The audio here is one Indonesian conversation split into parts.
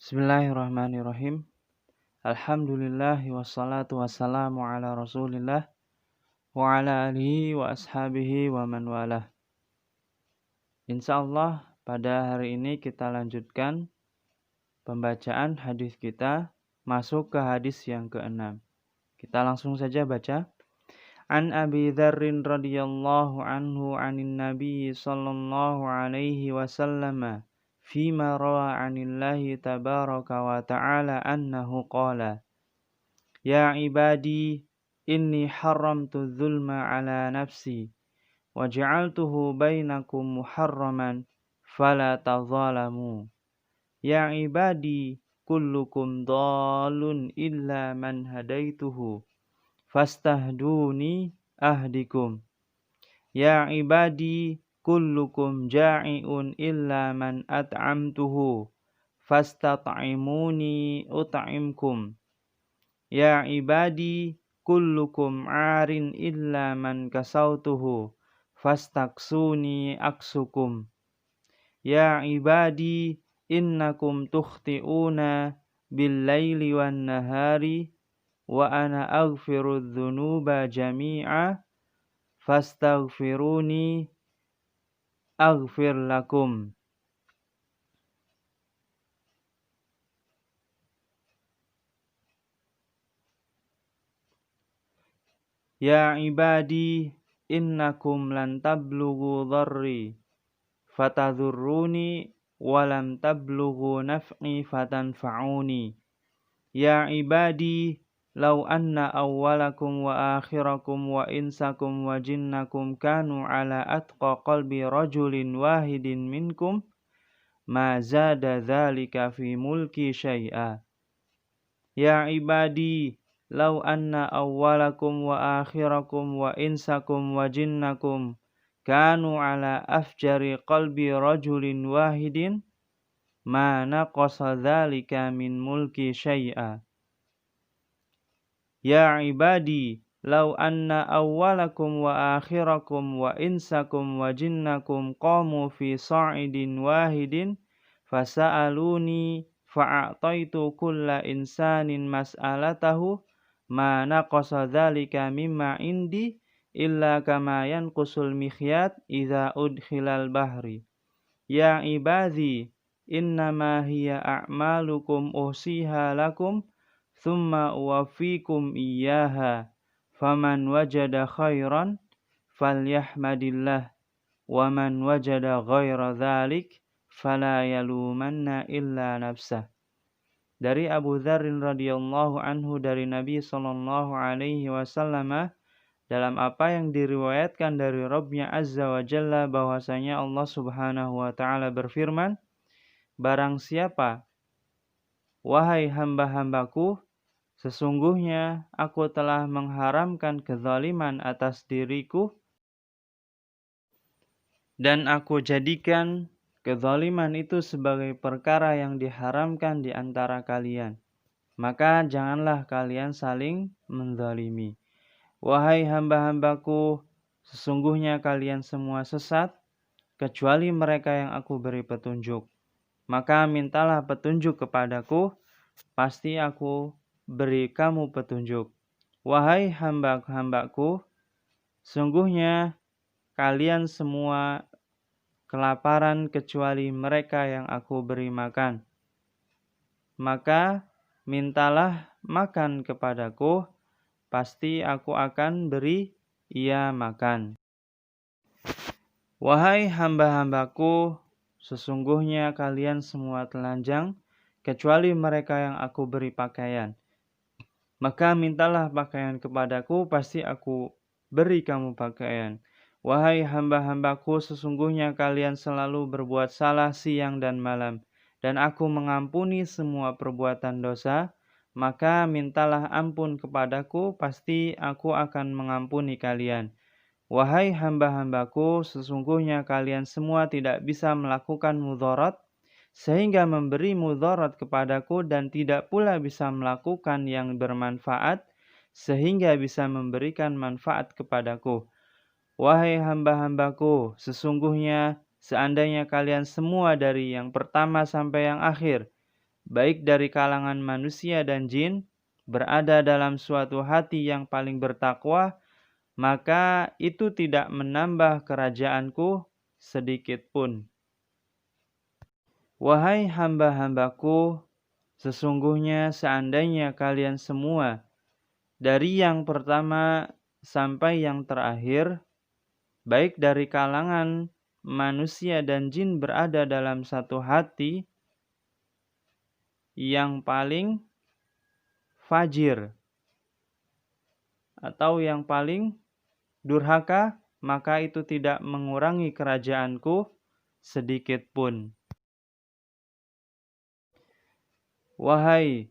Bismillahirrahmanirrahim. Alhamdulillah wassalatu wassalamu ala Rasulillah wa ala alihi wa ashabihi wa man walah. Insyaallah pada hari ini kita lanjutkan pembacaan hadis kita, masuk ke hadis yang ke-6. Kita langsung saja baca. An Abi Dzarrin radhiyallahu anhu anin Nabi sallallahu alaihi wasallam فيما روى عن الله تبارك وتعالى أنه قال يا عبادي إني حرمت الظلم على نفسي وجعلته بينكم محرما فلا تظالموا يا عبادي كلكم ضال إلا من هديته فاستهدوني أهدكم يا عبادي kullukum ja'i'un illa man at'amtuhu fastat'imuni ut'imkum ya ibadi kullukum 'arin illa man kasautuhu fastaksuni aksukum ya ibadi innakum tukhti'una bil-laili wan-nahari wa ana aghfiru dzunuba jami'a fastaghfiruni aghfir lakum. Ya ibadi innakum lan tablughu dharri fatadhurruni walam tablughu naf'i fatanfa'uni. Ya ibadi law anna awwalakum wa akhirakum wa insakum wa jinnakum kanu ala atqa qalbi rajulin wahidin minkum ma zada dzalika fi mulki syai'a. Ya ibadi law anna awwalakum wa akhirakum wa insakum wa jinnakum kanu ala afjari qalbi rajulin wahidin ma naqasa dzalika min mulki syai'a. Ya ibadi law anna awwalakum wa akhirakum wa insakum wa jinnakum qamu fi sa'idin wahidin fasa'aluni fa'ataitu kulla insanin mas'alatahu ma naqasa dzalika mimma indi illa kama yanqusul mikhyat idza udkhilal bahri. Ya ibadi innama hiya a'malukum usiha lakum thumma uwaffikum iyyaha faman wajada khairan falyahmadillah wa man wajada ghaira dzalik fala yalumanna illa nafsah. Dari Abu Dzarrin radhiyallahu anhu dari Nabi sallallahu alaihi wasallam dalam apa yang diriwayatkan dari Rabbnya Azza wa Jalla bahwasanya Allah Subhanahu wa taala berfirman, barang siapa wahai hamba-hambaku, sesungguhnya aku telah mengharamkan kezaliman atas diriku dan aku jadikan kezaliman itu sebagai perkara yang diharamkan di antara kalian. Maka janganlah kalian saling menzalimi. Wahai hamba-hambaku, sesungguhnya kalian semua sesat, kecuali mereka yang aku beri petunjuk. Maka mintalah petunjuk kepadaku, pasti aku beri kamu petunjuk. Wahai hamba-hambaku, sungguhnya kalian semua kelaparan kecuali mereka yang aku beri makan. Maka mintalah makan kepadaku, pasti aku akan beri ia makan. Wahai hamba-hambaku, sesungguhnya kalian semua telanjang, kecuali mereka yang aku beri pakaian. Maka mintalah pakaian kepadaku, pasti aku beri kamu pakaian. Wahai hamba-hambaku, sesungguhnya kalian selalu berbuat salah siang dan malam, dan aku mengampuni semua perbuatan dosa. Maka mintalah ampun kepadaku, pasti aku akan mengampuni kalian. Wahai hamba-hambaku, sesungguhnya kalian semua tidak bisa melakukan mudharat, sehingga memberi mudharat kepadaku, dan tidak pula bisa melakukan yang bermanfaat, sehingga bisa memberikan manfaat kepadaku. Wahai hamba-hambaku, sesungguhnya seandainya kalian semua dari yang pertama sampai yang akhir baik dari kalangan manusia dan jin, berada dalam suatu hati yang paling bertakwa, maka itu tidak menambah kerajaanku sedikit pun. Wahai hamba-hambaku, sesungguhnya seandainya kalian semua dari yang pertama sampai yang terakhir, baik dari kalangan manusia dan jin berada dalam satu hati yang paling fajir atau yang paling durhaka, maka itu tidak mengurangi kerajaanku sedikit pun. Wahai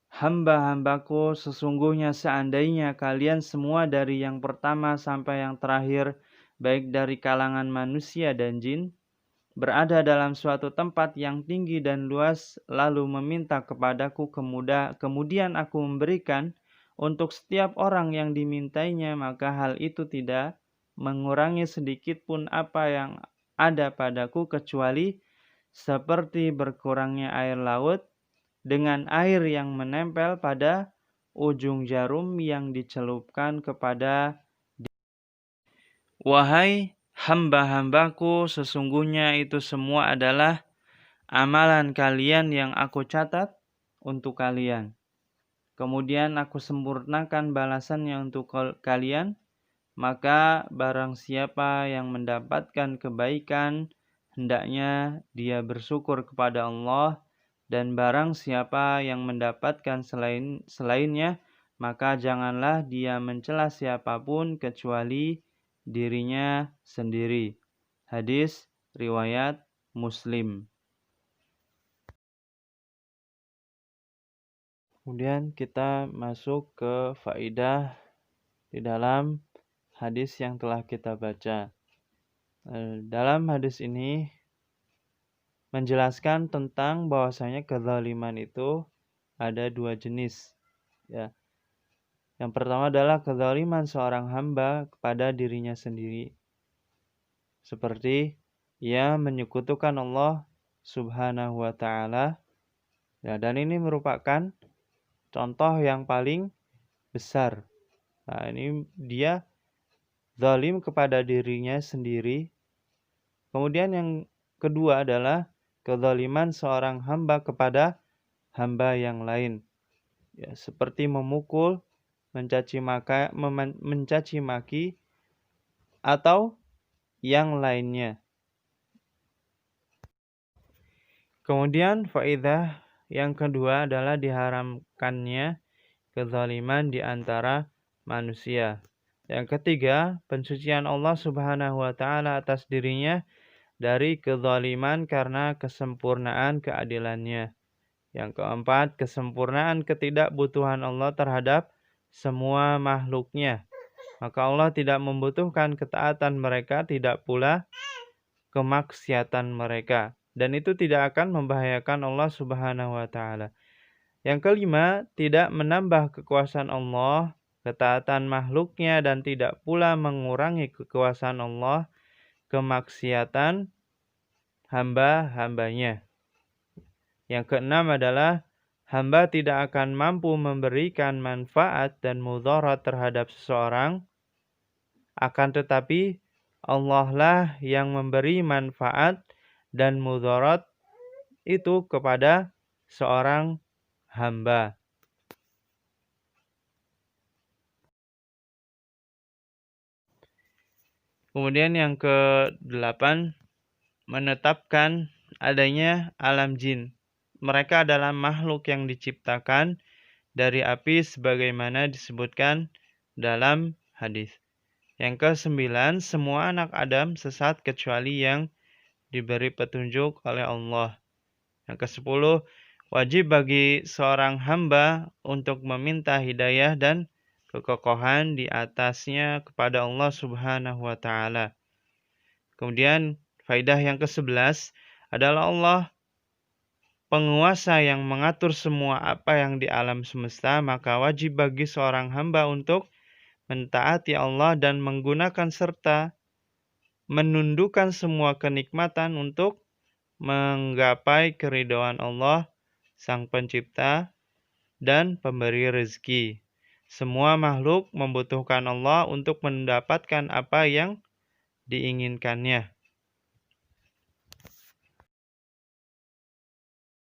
hamba-hambaku, sesungguhnya seandainya kalian semua dari yang pertama sampai yang terakhir, baik dari kalangan manusia dan jin, berada dalam suatu tempat yang tinggi dan luas, lalu meminta kepadaku, kemudian aku memberikan untuk setiap orang yang dimintainya, maka hal itu tidak mengurangi sedikit pun apa yang ada padaku, kecuali seperti berkurangnya air laut dengan air yang menempel pada ujung jarum yang dicelupkan kepada. Wahai hamba-hambaku, sesungguhnya itu semua adalah amalan kalian yang aku catat untuk kalian. Kemudian aku sempurnakan balasannya untuk kalian, maka barang siapa yang mendapatkan kebaikan, hendaknya dia bersyukur kepada Allah, dan barang siapa yang mendapatkan selainnya, maka janganlah dia mencela siapapun kecuali dirinya sendiri. Hadis riwayat Muslim. Kemudian kita masuk ke faidah di dalam hadis yang telah kita baca. Dalam hadis ini menjelaskan tentang bahwasanya kezaliman itu ada dua jenis. Ya. Yang pertama adalah kezaliman seorang hamba kepada dirinya sendiri. Seperti ia menyekutukan Allah Subhanahu wa ta'ala. Ya, dan ini merupakan contoh yang paling besar. Nah, ini dia zalim kepada dirinya sendiri. Kemudian yang kedua adalah kezaliman seorang hamba kepada hamba yang lain. Ya, seperti memukul, mencaci maki, atau yang lainnya. Kemudian faidah yang kedua adalah diharamkannya kezaliman di antara manusia. Yang ketiga, pensucian Allah Subhanahu wa ta'ala atas dirinya dari kezaliman karena kesempurnaan keadilannya. Yang keempat, kesempurnaan ketidakbutuhan Allah terhadap semua makhluknya. Maka Allah tidak membutuhkan ketaatan mereka, tidak pula kemaksiatan mereka. Dan itu tidak akan membahayakan Allah Subhanahu wa ta'ala. Yang kelima, tidak menambah kekuasaan Allah, ketaatan makhluknya, dan tidak pula mengurangi kekuasaan Allah, kemaksiatan hamba-hambanya. Yang keenam adalah hamba tidak akan mampu memberikan manfaat dan mudarat terhadap seseorang, akan tetapi Allah lah yang memberi manfaat dan mudarat itu kepada seorang hamba. Kemudian yang ke-8, menetapkan adanya alam jin. Mereka adalah makhluk yang diciptakan dari api sebagaimana disebutkan dalam hadis. Yang ke-9, semua anak Adam sesat kecuali yang diberi petunjuk oleh Allah. Yang ke-10, wajib bagi seorang hamba untuk meminta hidayah dan kekokohan di atasnya kepada Allah Subhanahu wa ta'ala. Kemudian faidah yang ke-11 adalah Allah penguasa yang mengatur semua apa yang di alam semesta, maka wajib bagi seorang hamba untuk mentaati Allah dan menggunakan serta menundukkan semua kenikmatan untuk menggapai keridhaan Allah Sang Pencipta dan Pemberi rezeki. Semua makhluk membutuhkan Allah untuk mendapatkan apa yang diinginkannya.